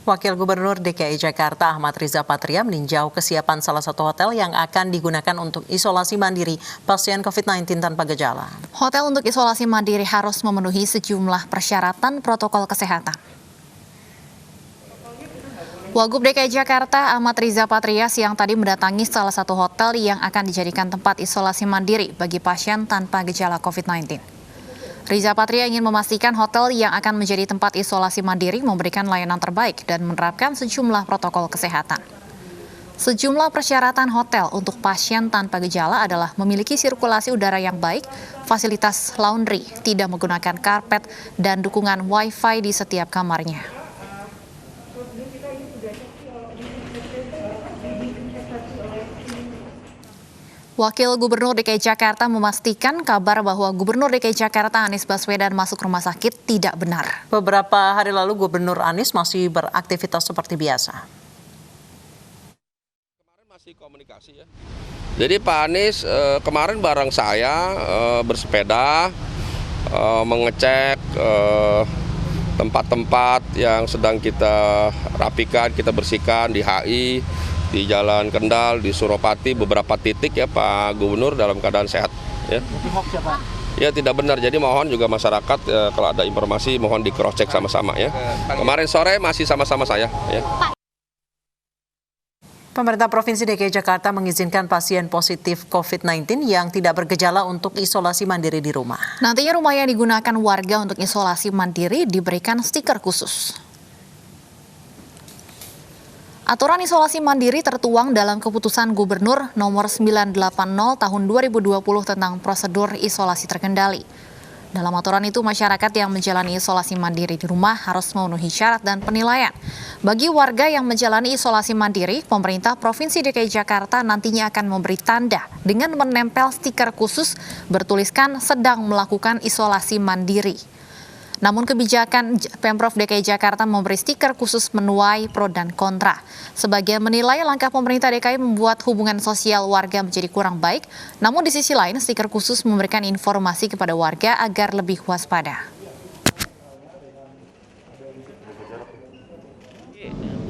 Wakil Gubernur DKI Jakarta Ahmad Riza Patria meninjau kesiapan salah satu hotel yang akan digunakan untuk isolasi mandiri pasien COVID-19 tanpa gejala. Hotel untuk isolasi mandiri harus memenuhi sejumlah persyaratan protokol kesehatan. Wagub DKI Jakarta Ahmad Riza Patria siang tadi mendatangi salah satu hotel yang akan dijadikan tempat isolasi mandiri bagi pasien tanpa gejala COVID-19. Riza Patria ingin memastikan hotel yang akan menjadi tempat isolasi mandiri memberikan layanan terbaik dan menerapkan sejumlah protokol kesehatan. Sejumlah persyaratan hotel untuk pasien tanpa gejala adalah memiliki sirkulasi udara yang baik, fasilitas laundry, tidak menggunakan karpet, dan dukungan Wi-Fi di setiap kamarnya. Wakil Gubernur DKI Jakarta memastikan kabar bahwa Gubernur DKI Jakarta Anies Baswedan masuk rumah sakit tidak benar. Beberapa hari lalu Gubernur Anies masih beraktivitas seperti biasa. Kemarin masih komunikasi ya. Jadi Pak Anies kemarin bareng saya bersepeda mengecek tempat-tempat yang sedang kita rapikan, kita bersihkan di HI, di Jalan Kendal, di Suropati, beberapa titik ya Pak Gubernur dalam keadaan sehat. Ya. Ya tidak benar, jadi mohon juga masyarakat kalau ada informasi mohon di cross check sama-sama ya. Kemarin sore masih sama-sama saya. Ya. Pemerintah Provinsi DKI Jakarta mengizinkan pasien positif COVID-19 yang tidak bergejala untuk isolasi mandiri di rumah. Nantinya rumah yang digunakan warga untuk isolasi mandiri diberikan stiker khusus. Aturan isolasi mandiri tertuang dalam Keputusan Gubernur Nomor 980 Tahun 2020 tentang prosedur isolasi terkendali. Dalam aturan itu, masyarakat yang menjalani isolasi mandiri di rumah harus memenuhi syarat dan penilaian. Bagi warga yang menjalani isolasi mandiri, pemerintah Provinsi DKI Jakarta nantinya akan memberi tanda dengan menempel stiker khusus bertuliskan sedang melakukan isolasi mandiri. Namun kebijakan Pemprov DKI Jakarta memberi stiker khusus menuai pro dan kontra. Sebagian menilai langkah pemerintah DKI membuat hubungan sosial warga menjadi kurang baik, namun di sisi lain stiker khusus memberikan informasi kepada warga agar lebih waspada.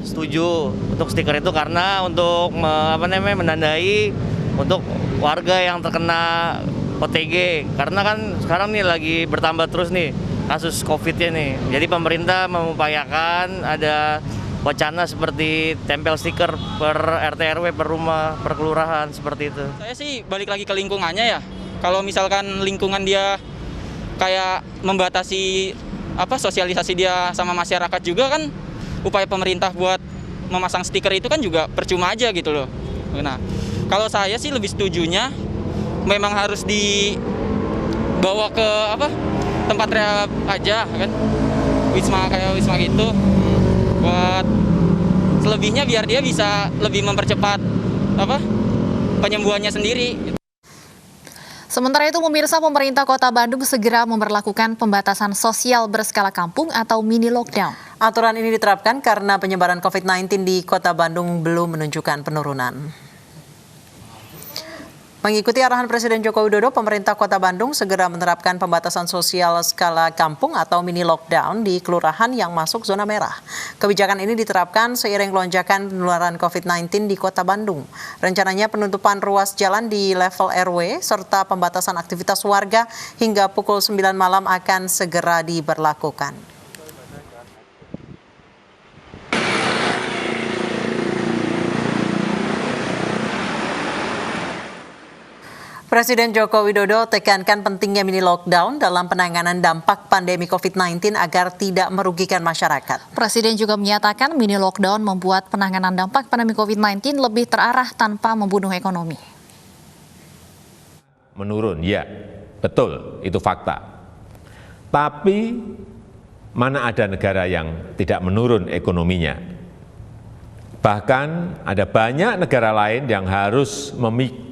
Setuju untuk stiker itu karena untuk menandai untuk warga yang terkena OTG, karena kan sekarang nih lagi bertambah terus nih kasus COVID-nya nih. Jadi pemerintah mengupayakan ada wacana seperti tempel stiker per RT RW, per rumah, per kelurahan, seperti itu. Saya sih balik lagi ke lingkungannya ya. Kalau misalkan lingkungan dia kayak membatasi sosialisasi dia sama masyarakat juga kan, upaya pemerintah buat memasang stiker itu kan juga percuma aja gitu loh. Nah, kalau saya sih lebih setujunya memang harus dibawa ke tempat rehab aja kan, kayak wisma gitu, buat selebihnya biar dia bisa lebih mempercepat penyembuhannya sendiri. Sementara itu, pemirsa, pemerintah Kota Bandung segera memberlakukan pembatasan sosial berskala kampung atau mini lockdown. Aturan ini diterapkan karena penyebaran COVID-19 di Kota Bandung belum menunjukkan penurunan. Mengikuti arahan Presiden Joko Widodo, pemerintah Kota Bandung segera menerapkan pembatasan sosial skala kampung atau mini lockdown di kelurahan yang masuk zona merah. Kebijakan ini diterapkan seiring lonjakan penularan COVID-19 di Kota Bandung. Rencananya penutupan ruas jalan di level RW serta pembatasan aktivitas warga hingga pukul 9 malam akan segera diberlakukan. Presiden Joko Widodo tekankan pentingnya mini lockdown dalam penanganan dampak pandemi COVID-19 agar tidak merugikan masyarakat. Presiden juga menyatakan mini lockdown membuat penanganan dampak pandemi COVID-19 lebih terarah tanpa membunuh ekonomi. Menurun, ya, betul, itu fakta. Tapi mana ada negara yang tidak menurun ekonominya? Bahkan ada banyak negara lain yang harus memikul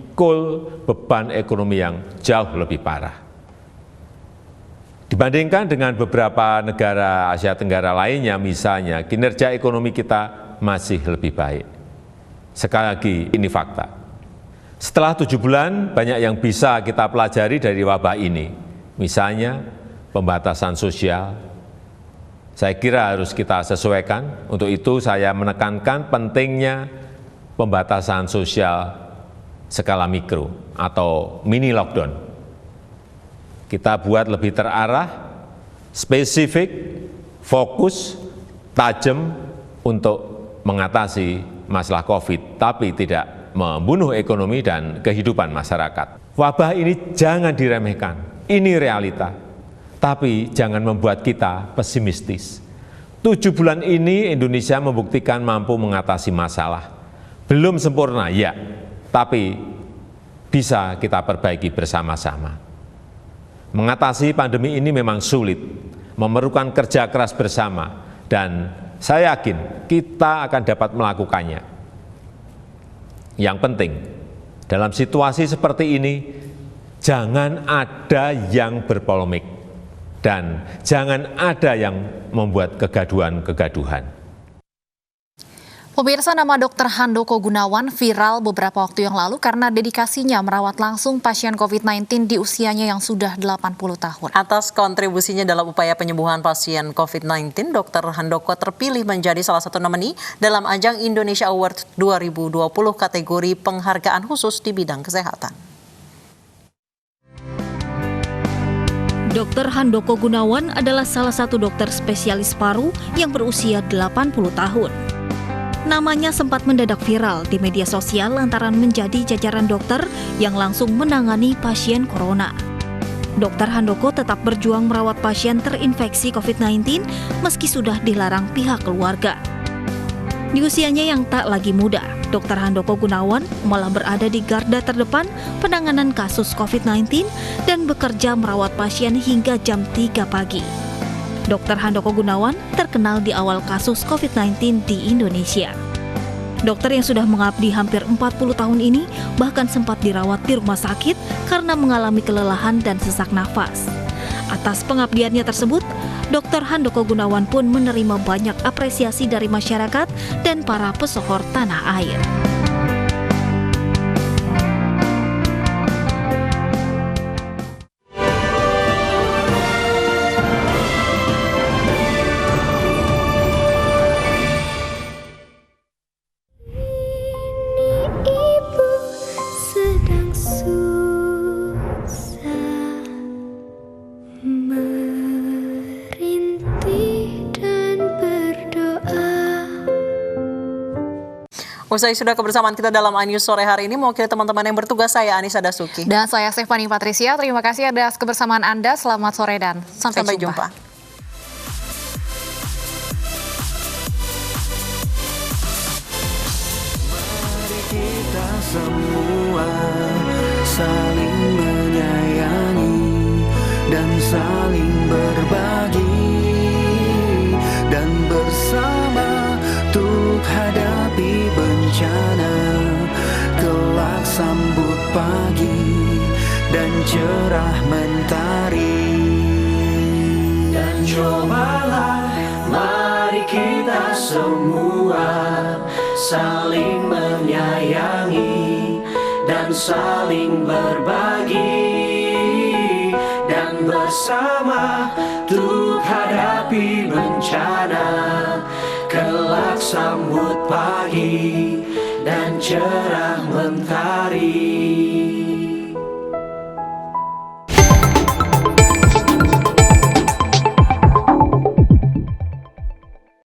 beban ekonomi yang jauh lebih parah. Dibandingkan dengan beberapa negara Asia Tenggara lainnya misalnya, kinerja ekonomi kita masih lebih baik. Sekali lagi, ini fakta. Setelah 7 bulan, banyak yang bisa kita pelajari dari wabah ini. Misalnya, pembatasan sosial, saya kira harus kita sesuaikan. Untuk itu saya menekankan pentingnya pembatasan sosial skala mikro atau mini lockdown. Kita buat lebih terarah, spesifik, fokus, tajam untuk mengatasi masalah COVID, tapi tidak membunuh ekonomi dan kehidupan masyarakat. Wabah ini jangan diremehkan, ini realita, tapi jangan membuat kita pesimistis. 7 bulan ini Indonesia membuktikan mampu mengatasi masalah. Belum sempurna, ya, tapi bisa kita perbaiki bersama-sama. Mengatasi pandemi ini memang sulit, memerlukan kerja keras bersama, dan saya yakin kita akan dapat melakukannya. Yang penting, dalam situasi seperti ini, jangan ada yang berpolemik dan jangan ada yang membuat kegaduhan-kegaduhan. Pemirsa, nama Dr. Handoko Gunawan viral beberapa waktu yang lalu karena dedikasinya merawat langsung pasien COVID-19 di usianya yang sudah 80 tahun. Atas kontribusinya dalam upaya penyembuhan pasien COVID-19, Dr. Handoko terpilih menjadi salah satu nomini dalam ajang Indonesia Award 2020 kategori penghargaan khusus di bidang kesehatan. Dr. Handoko Gunawan adalah salah satu dokter spesialis paru yang berusia 80 tahun. Namanya sempat mendadak viral di media sosial lantaran menjadi jajaran dokter yang langsung menangani pasien corona. Dr. Handoko tetap berjuang merawat pasien terinfeksi COVID-19 meski sudah dilarang pihak keluarga. Di usianya yang tak lagi muda, Dr. Handoko Gunawan malah berada di garda terdepan penanganan kasus COVID-19 dan bekerja merawat pasien hingga jam 3 pagi. Dr. Handoko Gunawan terkenal di awal kasus COVID-19 di Indonesia. Dokter yang sudah mengabdi hampir 40 tahun ini bahkan sempat dirawat di rumah sakit karena mengalami kelelahan dan sesak nafas. Atas pengabdiannya tersebut, Dr. Handoko Gunawan pun menerima banyak apresiasi dari masyarakat dan para pesohor tanah air. Usai sudah kebersamaan kita dalam iNews sore hari ini, mewakili teman-teman yang bertugas, saya Anissa Dasuki. Dan saya Stephanie Patricia, terima kasih atas kebersamaan Anda, selamat sore dan sampai jumpa. Mari kita semua saling menyayangi dan saling berbagi dan bersama untuk hadapi bencana, kelak sambut pagi dan cerah mentari. Dan cobalah mari kita semua saling menyayangi dan saling berbagi dan bersama untuk hadapi bencana, kelak sambut pagi dan cerah mentari.